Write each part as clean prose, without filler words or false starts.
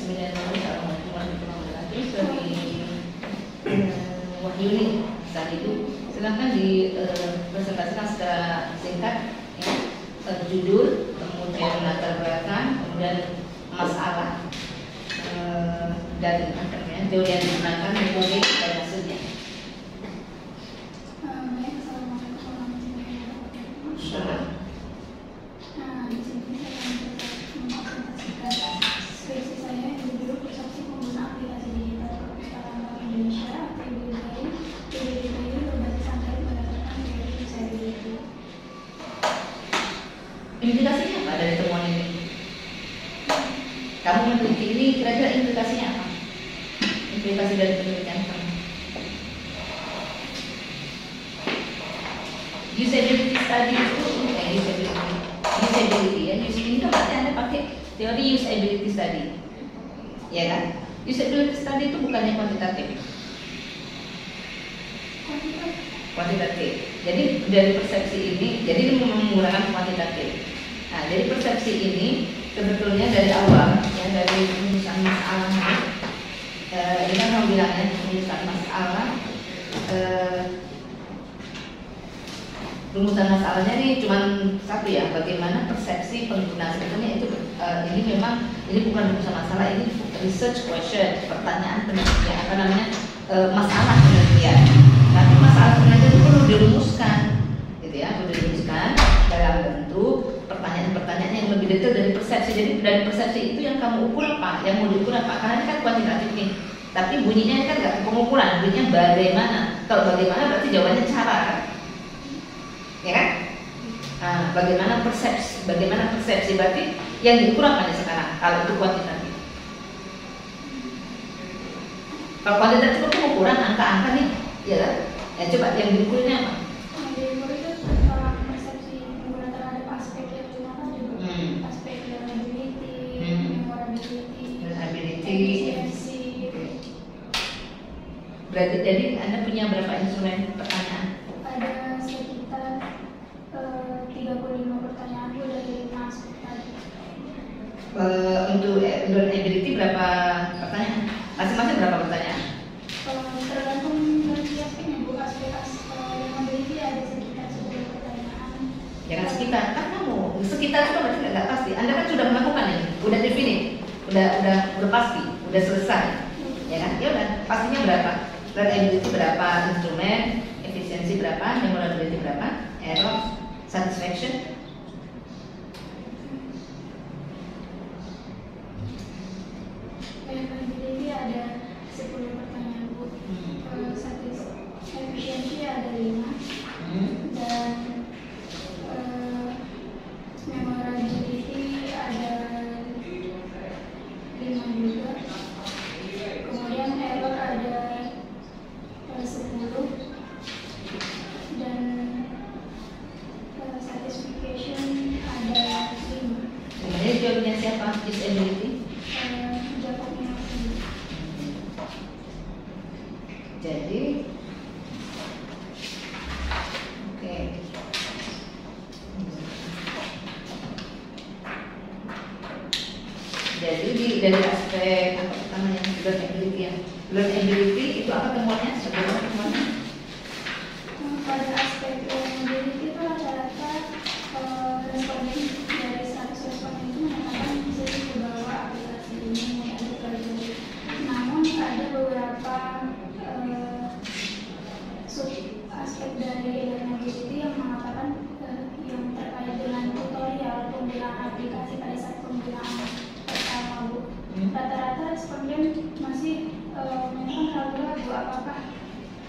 Assalamualaikum warahmatullahi wabarakatuh. Dari Wahyuni saat itu silahkan dipresentasikan secara singkat ya, judul, kemudian latar belakang, kemudian masalah dan teori yang digunakan, metode dan hasilnya. Assalamualaikum warahmatullahi wabarakatuh. Di sini saya akan mempresentasikan skripsi saya yang berjudul Persepsi Pengguna Aplikasi Digital Perpustakaan Bank Indonesia atau PBDI berbasis Android berdasarkan teori usability. Implikasinya apa dari temuan ini? Kamu meneliti ini kira-kira implikasinya apa? Implikasi dari penelitian kamu? Usability study itu usability ya. Ini kan berarti Anda pakai teori usability study, ya kan? Usability study itu bukannya kuantitatif. Kuantitatif. Jadi dari persepsi ini, jadi ini menggunakan kuantitatif. Nah, dari persepsi ini sebetulnya dari awal ya, dari rumusan masalah ini kan kamu bilangnya rumusan masalah. Rumusan masalahnya ini cuma satu ya, bagaimana persepsi pengguna. Sebetulnya itu ini memang ini bukan rumusan masalah, ini research question, pertanyaan penelitian, apa namanya, masalah penelitian. Tapi masalah penelitian itu perlu dirumuskan, gitu ya, perlu dirumuskan dalam bentuk pertanyaan-pertanyaan yang lebih detail dari persepsi. Jadi dari persepsi itu yang kamu ukur apa, yang mau diukur apa? Karena ini kan kuantitatif nih, tapi bunyinya kan nggak pengukuran, bunyinya bagaimana. Kalau bagaimana berarti jawabannya cara kan? Ya kan? Nah, bagaimana persepsi berarti yang diukur apa nih sekarang? Kalau itu kuantitatif. Kalau kuantitatif itu pengukuran angka-angka nih, ya kan? Ya coba yang diukurnya apa? Yang diukur itu persepsi pengguna terhadap aspek yang cuma juga aspek learnability, memorability, efisiensi. Berarti jadi Anda punya berapa instrumen pertanyaan? Ada sekitar 35 pertanyaan dari masuk tadi. Untuk learnability berapa pertanyaan? Masing-masing berapa pertanyaan? Tergantung dari aspeknya, Bu. Aspek learnability ada sekitar 10 pertanyaan. Jangan sekitar, kan kamu sekitar itu berarti nggak pasti. Anda kan sudah melakukan ini, udah definite, udah pasti, udah selesai, ya kan? Ya udah, pastinya berapa? Learnability berapa instrumen, efisiensi berapa, memorability berapa, error, satisfaction. Learnability ada 10 pertanyaan, Bu. Efisiensi ada 5 dan memorability ada 5 juga. Kemudian error ada 10 dan satisfaction ada 5. Kemudian jawabnya siapa? Disability. Jawabnya masih. Jadi, oke. Jadi dari aspek apa namanya learnability ya. Learnability itu apa temuannya? Sebelum temuannya? Pada aspek learnability itu rata-rata responden dari 100 responden itu menyatakan bisa dibawa aplikasi ini mulai dipelajari. Namun ada beberapa sub aspek dari learnability yang mengatakan yang terkait dengan tutorial penggunaan aplikasi pada saat penggunaan pertama, Bu. Rata-rata responden masih memang ragu-ragu apakah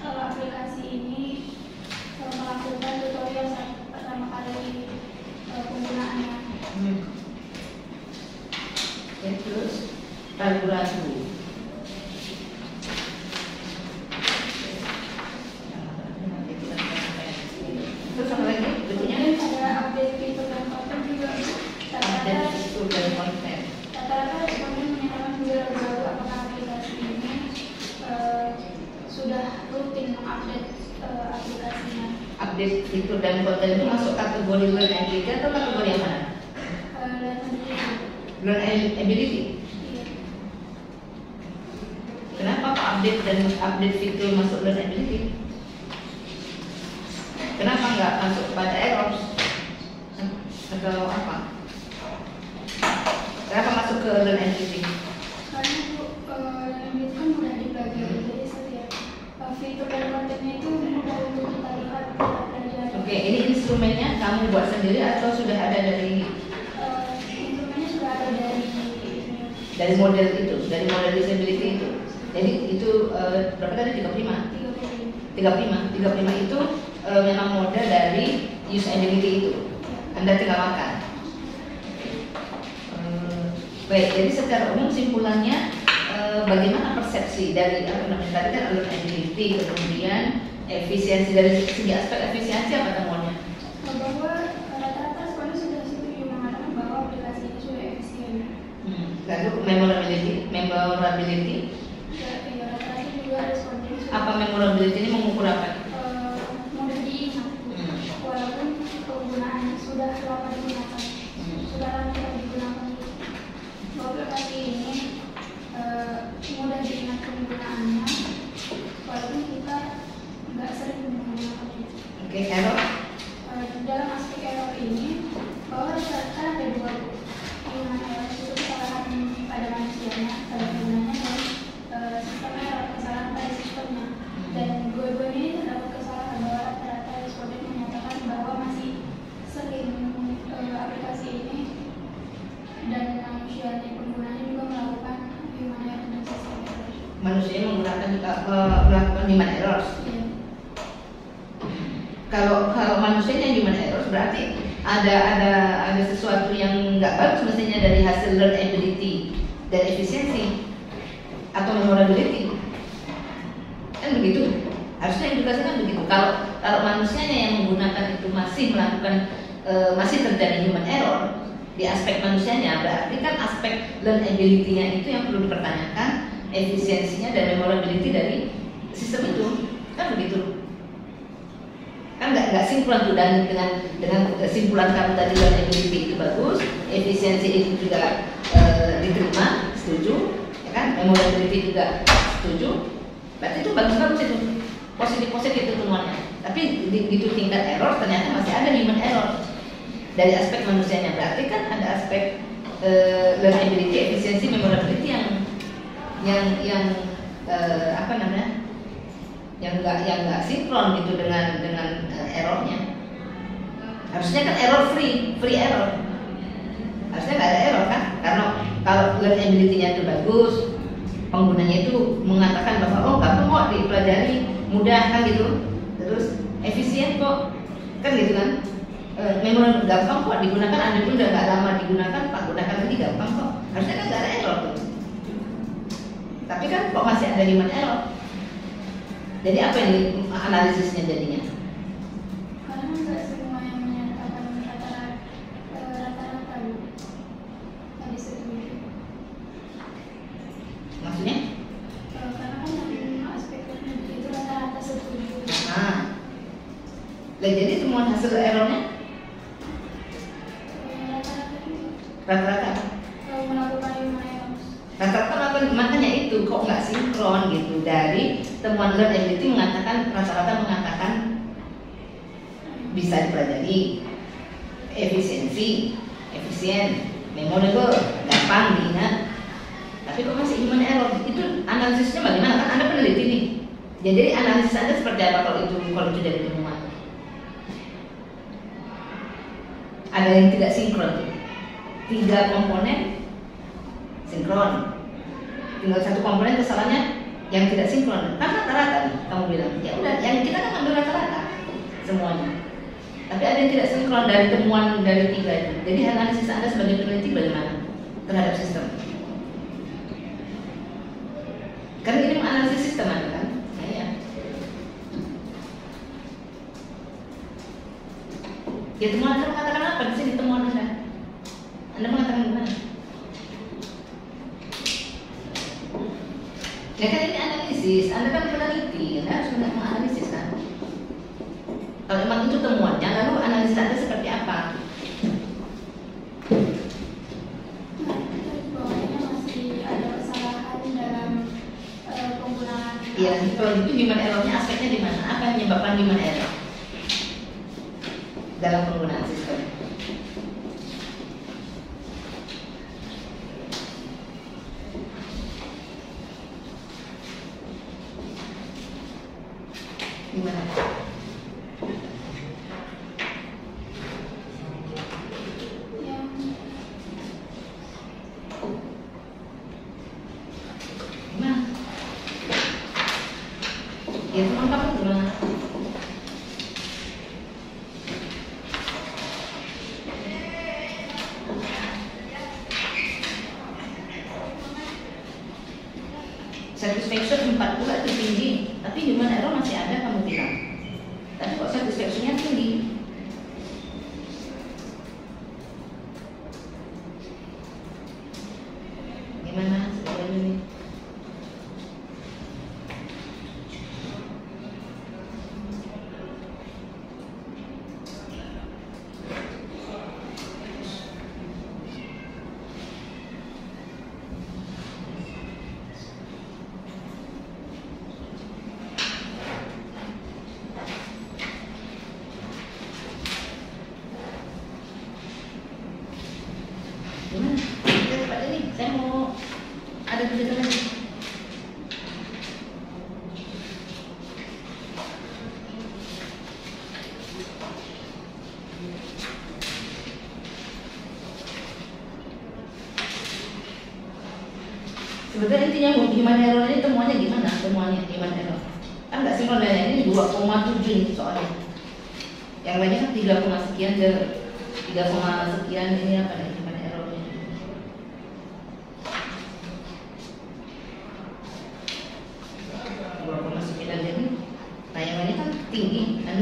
aplikasi ini melakukan tutorial saat pertama kali penggunaannya. Ya, terus ragu-ragu. Terus apa lagi? Bentuknya Ada update fitur dan konten juga. update fitur dan konten. Rata-rata responden menyatakan juga ragu-ragu apakah aplikasi ini sudah rutin mengupdate aplikasinya. Update fitur dan konten itu masuk kategori learnability atau kategori yang mana? Learnability. Learnability. Iya. update fitur masuk learnability? Kenapa nggak masuk pada errors atau apa? Kenapa masuk ke learnability? Karena itu learnability kan mudah dipelajari, jadi setiap fitur dan kontennya itu mudah untuk kita lihat, kita pelajari. Oke, ini instrumennya kamu buat sendiri atau sudah ada dari Instrumennya sudah ada dari model itu, dari model disability itu. Jadi itu berapa tadi? 35? 35 itu memang model dari usability itu. Anda tinggal makan. Baik, jadi secara umum simpulannya bagaimana persepsi dari apa namanya tadi kan learnability, kemudian efisiensi, dari segi aspek efisiensi apa temuannya? bahwa rata-rata sekolah sudah setuju mengatakan bahwa aplikasi ini sudah efisien. Lalu memorability. Ya, rata-rata juga responnya sudah. Apa memorability ini mengukur apa? Mudah diingat, walaupun penggunaannya sudah lama digunakan, sudah lama tidak digunakan. Bahwa aplikasi ini mudah diingat penggunaannya, walaupun kita nggak sering menggunakannya. Oke, error. Dalam aspek error ini, bahwa rata-rata ada dua penggunaan error, itu kesalahan pada manusianya, pada penggunanya, dan sistem error, kesalahan pada sistemnya. Dan dua-duanya ini terdapat kesalahan bahwa rata-rata responden menyatakan bahwa masih sering aplikasi ini dan manusianya penggunanya juga melakukan human error dan system error. Manusia melakukan human errors. Iya. Kalau manusianya human errors berarti ada sesuatu yang nggak bagus mestinya dari hasil learnability dan efisiensi atau memorability. Kan begitu. Harusnya edukasi kan begitu. Kalau manusianya yang menggunakan itu masih melakukan masih terjadi human error di aspek manusianya, berarti kan aspek learnability-nya itu yang perlu dipertanyakan, efisiensinya dan memorability dari sistem itu. Kan begitu. Kan nggak sinkron tuh dengan simpulan kamu tadi, learnability itu bagus, efisiensi itu juga diterima, setuju, ya kan? Memorability juga setuju. Berarti itu bagus itu, positif itu temuannya. Tapi di tingkat error ternyata masih ada human error dari aspek manusianya. Berarti kan ada aspek learnability, efisiensi, memorability yang apa namanya? yang nggak sinkron gitu dengan errornya. Harusnya kan error free error. Harusnya nggak ada error kan? Karena kalau learnability-nya itu bagus, penggunanya itu mengatakan bahwa oh gampang kok dipelajari, mudah kan gitu. Terus efisien kok, kan gitu kan? Memang gampang kok digunakan, Anda pun udah nggak lama digunakan, Pak gunakan lagi gampang kok. Harusnya kan nggak ada error tuh. Tapi kan kok masih ada human error. Jadi apa ini analisisnya jadinya? Karena nggak semua yang menyatakan rata-rata tadi setuju. Maksudnya? Karena kan yang aspek itu rata-rata setuju. Nah, jadi temuan hasil errornya? Rata-rata Melakukan human error. Rata-rata makanya itu kok nggak sinkron gitu. Dari temuan learnability rata-rata mengatakan bisa dipelajari, efisien, memorable, gampang diingat. Tapi kok masih human error? Itu analisisnya bagaimana? Kan Anda peneliti nih. Jadi analisis Anda seperti apa kalau itu jadi temuan? Ada yang tidak sinkron tuh. 3 komponen sinkron, tinggal 1 komponen kesalahannya yang tidak sinkron. Kan rata-rata nih kamu bilang, ya udah, yang kita kan ambil rata-rata semuanya. Tapi ada yang tidak sinkron dari temuan dari 3 itu. Jadi analisis Anda sebagai peneliti bagaimana terhadap sistem? Karena ini menganalisis sistem Anda kan? Nah, ya. Ya temuan Anda mengatakan apa di sini temuan Anda? Anda mengatakan gimana? Ya kan ini analisis, Anda kan peneliti, Anda harus menganalisis kan. Kalau memang itu temuannya, lalu analisis Anda seperti apa? Bahwanya masih ada kesalahan dalam penggunaan Ya, kalau itu human error-nya aspeknya di mana? Apa yang menyebabkan human error dalam penggunaan sistem? Gimana? Ya teman kamu gimana? Satisfaction 40 itu tinggi, tapi human error masih ada kamu bilang. Tapi kok satisfaction-nya tinggi? Gimana sebenarnya ini? Gimana? Kita cepat ini, saya mau ada tulisan lagi. Sebetulnya intinya human error ini temuannya gimana? Temuannya human error kan nggak sinkron dan ini 2,7 nih soalnya. Yang lainnya kan 3, sekian, 3, sekian ini apa nih human errornya? Jadi, nah yang lainnya kan tinggi, kan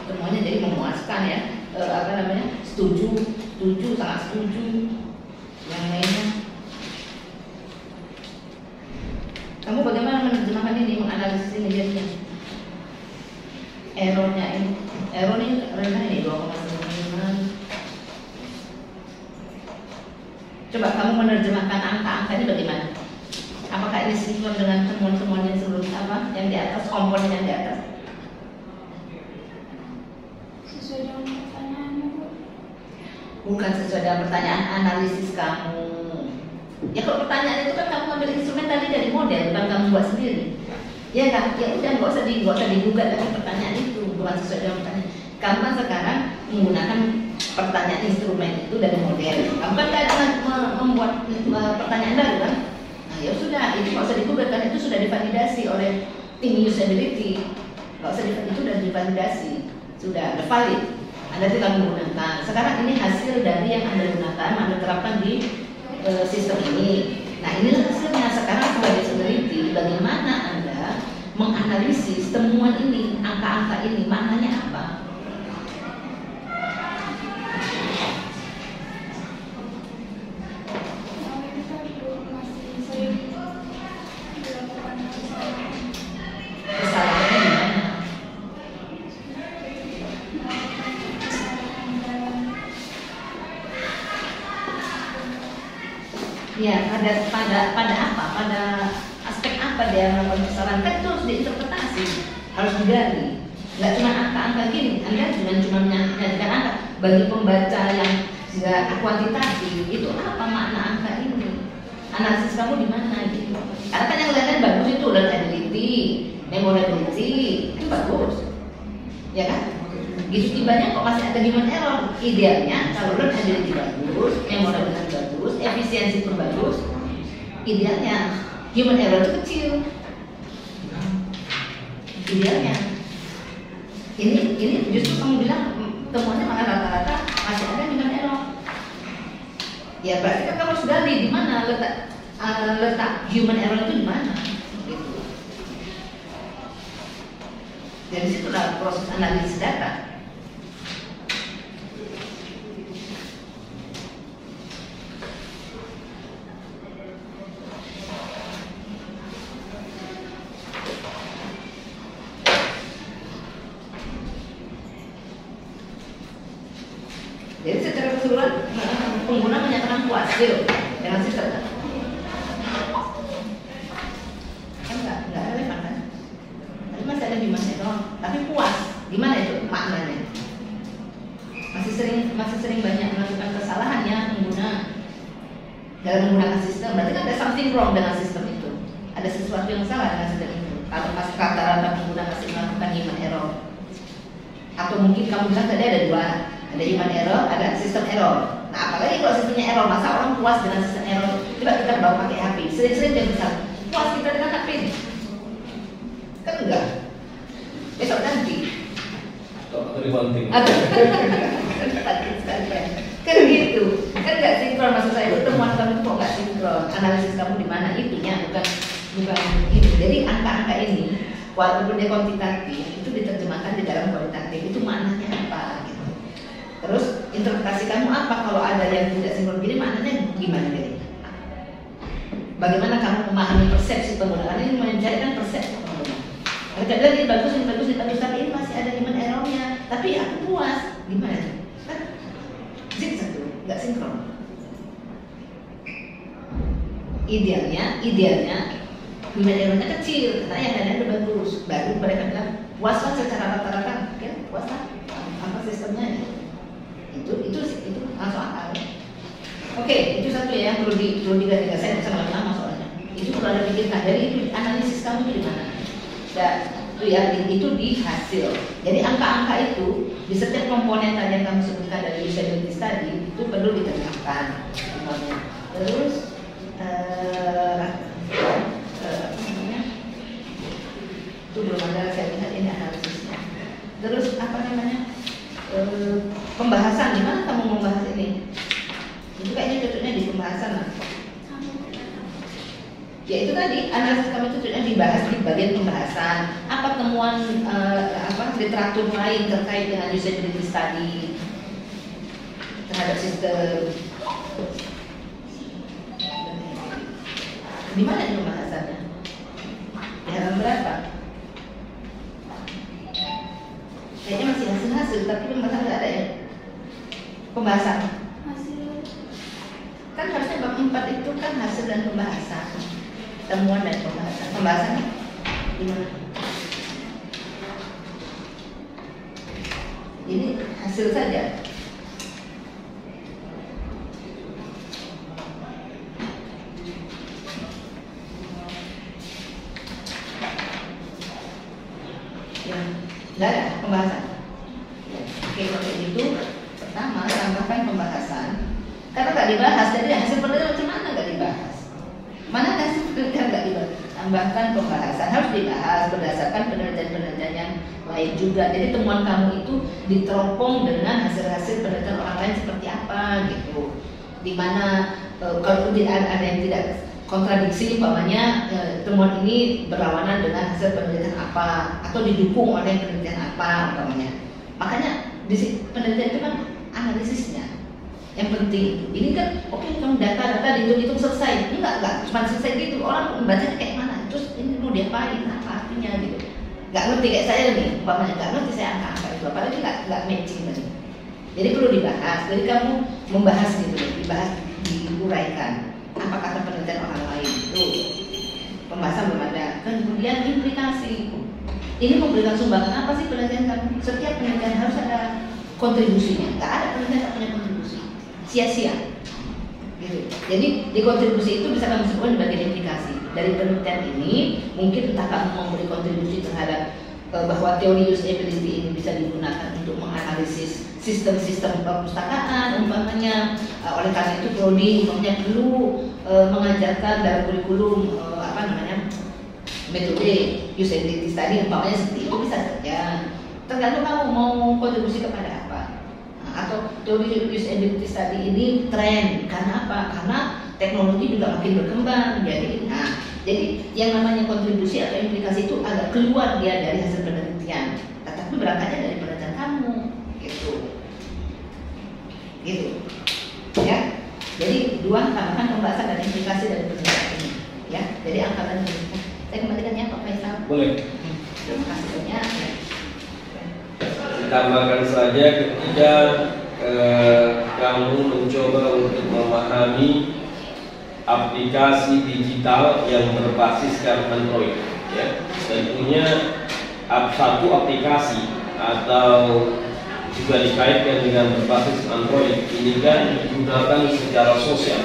temuannya jadi memuaskan ya. Apa namanya? Setuju, sangat setuju. Yang lainnya, kamu bagaimana menerjemahkan ini, menganalisis ini jadinya? Errornya rendah ini 2,9. Coba kamu menerjemahkan angka-angka ini bagaimana? Apakah ini sinkron dengan temuan-temuan yang sebelumnya, apa yang di atas, komponen yang di atas? Sesuai dengan pertanyaannya, Bu. Bukan sesuai dengan pertanyaan, analisis kamu. Ya kalau pertanyaan itu kan kamu ambil instrumen tadi dari model, bukan kamu buat sendiri. Ya kan? Ya udah nggak usah digugat dengan pertanyaan itu, bukan sesuai dengan pertanyaan. Kamu kan sekarang menggunakan pertanyaan instrumen itu dari model. Kamu kan tidak membuat pertanyaan baru kan? Nah ya sudah, itu nggak usah digugat kan, itu sudah divalidasi oleh tim usability. Nggak usah itu sudah divalidasi, sudah valid. Anda tinggal menggunakan. Sekarang ini hasil dari yang Anda gunakan, Anda terapkan di sistem ini. Nah inilah hasilnya. Sekarang sebagai usability, bagaimana Anda menganalisis temuan ini, angka-angka ini, maknanya apa? Kesalahannya di mana? Ya, pada apa? Pada aspek apa dia melakukan kesalahan? Kan itu harus diinterpretasi, harus digali. Nggak cuma angka-angka gini, Anda cuma menyajikan angka. Bagi pembaca yang nggak kuantitatif, itu apa makna angka ini? Analisis kamu di mana gitu? Karena kan yang lain bagus itu, learnability, memorability, itu bagus, ya kan? Gitu tibanya kok masih ada human error. Idealnya kalau learnability bagus, memorability bagus, efisiensi pun bagus, idealnya human error itu kecil. Idealnya ini justru kamu bilang temuannya malah rata-rata masih ada human error. Ya berarti kan kamu harus gali di mana letak human error itu di mana gitu. Dari situlah proses analisis data. Jadi secara keseluruhan pengguna menyatakan puas dengan sistem kan nggak relevan kan? tapi puas. Gimana itu maknanya? Masih sering banyak melakukan kesalahan ya dalam menggunakan sistem. Berarti kan ada something wrong dengan sistem itu. Ada sesuatu yang salah dengan sistem itu. Atau rata-rata pengguna masih melakukan human error. Atau mungkin kamu bilang tadi ada dua, ada human error, ada sistem error. Nah, apalagi kalau sistemnya error, masa orang puas dengan sistem error? Coba kita bawa pakai HP. Sering-sering dia bisa puas kita dengan HP ini. Kan enggak. Besok nanti. Atau dibanting. Kan gitu. Kan nggak sinkron, maksud saya itu temuan kamu itu kok nggak sinkron. Analisis kamu di mana itunya, bukan ini. Jadi angka-angka ini walaupun dia kuantitatif itu diterjemahkan di dalam kualitatif. Itu maknanya apa gitu. Terus interpretasi kamu apa kalau ada yang tidak sinkron gini, maknanya gimana gitu. Bagaimana kamu memahami persepsi pengguna? Ini mencarikan persepsi pengguna. Mereka bilang ini bagus, tapi ini masih ada human errornya. Tapi aku puas, gimana? Kan satu, nggak sinkron. Idealnya human errornya kecil, karena yang lain udah bagus. Baru mereka bilang puas lah secara rata-rata, ya puas lah. Apa sistemnya itu langsung akal. Oke, itu satu ya yang perlu diganti. Saya bisa lama soalnya. Itu perlu ada pikirkan. Jadi itu analisis kamu itu di mana? Dan itu ya itu di hasil. Jadi angka-angka itu di setiap komponen tadi yang kamu sebutkan dari usability study itu perlu diterapkan. Terus itu belum ada, saya lihat ini analisisnya. Terus apa namanya? Pembahasan, gimana kamu membahas ini? Itu kayaknya cocoknya di pembahasan lah. Ya itu tadi analisis kamu itu cocoknya dibahas di bagian pembahasan. Apa temuan literatur lain terkait dengan usability study terhadap sistem? Di mana itu pembahasannya? Di halaman berapa? Kayaknya masih hasil, tapi pembahasan nggak ada ya? Pembahasan. Kan harusnya bab 4 itu kan hasil dan pembahasan, temuan dan pembahasan. Pembahasannya gimana? Ini hasil saja. Ya, nggak ada pembahasan. Oke, kalau itu pertama tambahkan pembahasan. Karena nggak dibahas, jadi hasil penelitian macam mana nggak dibahas? Mana hasil penelitian nggak dibahas? Tambahkan pembahasan, harus dibahas berdasarkan penelitian-penelitian yang lain juga. Jadi temuan kamu itu diteropong dengan hasil-hasil penelitian orang lain seperti apa gitu. Dimana kalau ada yang tidak kontradiksi, umpamanya temuan ini berlawanan dengan hasil penelitian apa, atau didukung oleh penelitian apa umpamanya. Makanya di penelitian itu kan analisisnya yang penting. Ini kan oke, kamu data dihitung selesai. Enggak cuma selesai gitu. Orang membaca kayak mana, terus ini mau diapain, apa artinya gitu. Nggak ngerti kayak saya nih, umpamanya nggak ngerti saya angka itu, apalagi nggak matching tadi. Jadi perlu dibahas. Jadi kamu membahas gitu, dibahas, diuraikan apa kata penelitian orang lain itu. Pembahasan belum ada. Kemudian implikasi. Ini memberikan sumbangan apa sih penelitian kamu? Setiap penelitian harus ada kontribusinya. Nggak ada penelitian nggak punya kontribusi, sia-sia. Gitu. Jadi di kontribusi itu bisa kamu sebutkan bagian implikasi. Dari penelitian ini mungkin entah kamu memberi kontribusi terhadap bahwa teori usability ini bisa digunakan untuk menganalisis sistem-sistem perpustakaan umpamanya. Oleh karena itu prodi umpamanya perlu mengajarkan dalam kurikulum metode usability study umpamanya seperti itu, bisa saja. Tergantung kamu mau kontribusi kepada apa. Atau teori usability study ini tren karena apa? Karena teknologi juga makin berkembang. Jadi yang namanya kontribusi atau implikasi itu agak keluar dia dari hasil penelitian, tetapi berangkatnya dari penelitian kamu, gitu. Ya. Jadi dua, tambahkan pembahasan dan implikasi dari penelitian ini. Ya. Jadi angkatan ini. Saya kembalikan ya Pak Faisal. Boleh. Terima kasih banyak. Tambahkan saja ketika kamu mencoba untuk memahami aplikasi digital yang berbasiskan Android, ya, tentunya satu aplikasi atau juga dikaitkan dengan berbasis Android ini kan digunakan secara sosial,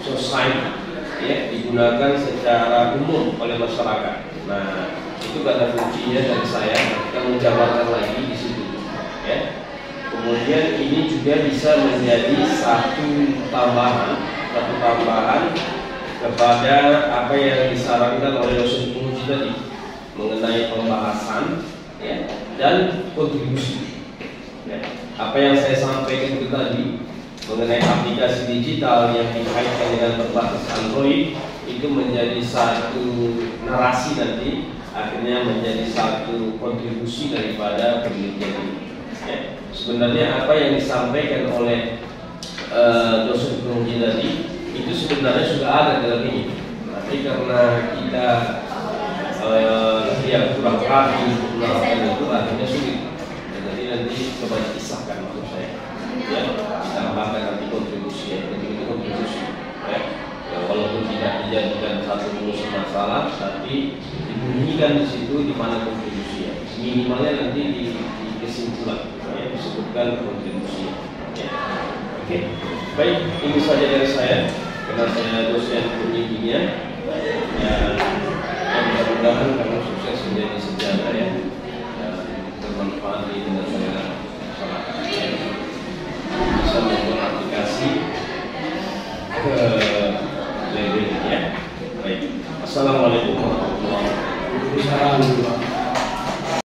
society, ya, digunakan secara umum oleh masyarakat. Nah, itu kata kuncinya dari saya. Kita menjabarkan lagi di situ, ya. Kemudian ini juga bisa menjadi satu tambahan kepada apa yang disarankan oleh dosen penguji tadi mengenai pembahasan, ya, dan kontribusi. Ya, apa yang saya sampaikan itu tadi mengenai aplikasi digital yang dikaitkan dengan berbasis Android itu menjadi satu narasi nanti, akhirnya menjadi satu kontribusi daripada penelitian ini. Ya, sebenarnya apa yang disampaikan oleh dosen penguji tadi itu sebenarnya sudah ada dalam ini, tapi karena kita ya kurang paham menerapkan itu akhirnya sulit. Jadi nanti coba disahkan maksud saya, ya, tambahkan nanti kontribusi, ya, kontribusi, ya. Ya, walaupun tidak dijadikan satu urusan masalah, tapi dibunyikan di situ di mana kontribusinya, minimalnya nanti di kesimpulan, ya, disebutkan kontribusinya. Ya. Oke, baik, ini saja dari saya karena saya dosen pembimbingnya. Ya, mudah-mudahan kamu sukses menjadi sejarah, ya, dan bermanfaat di negara.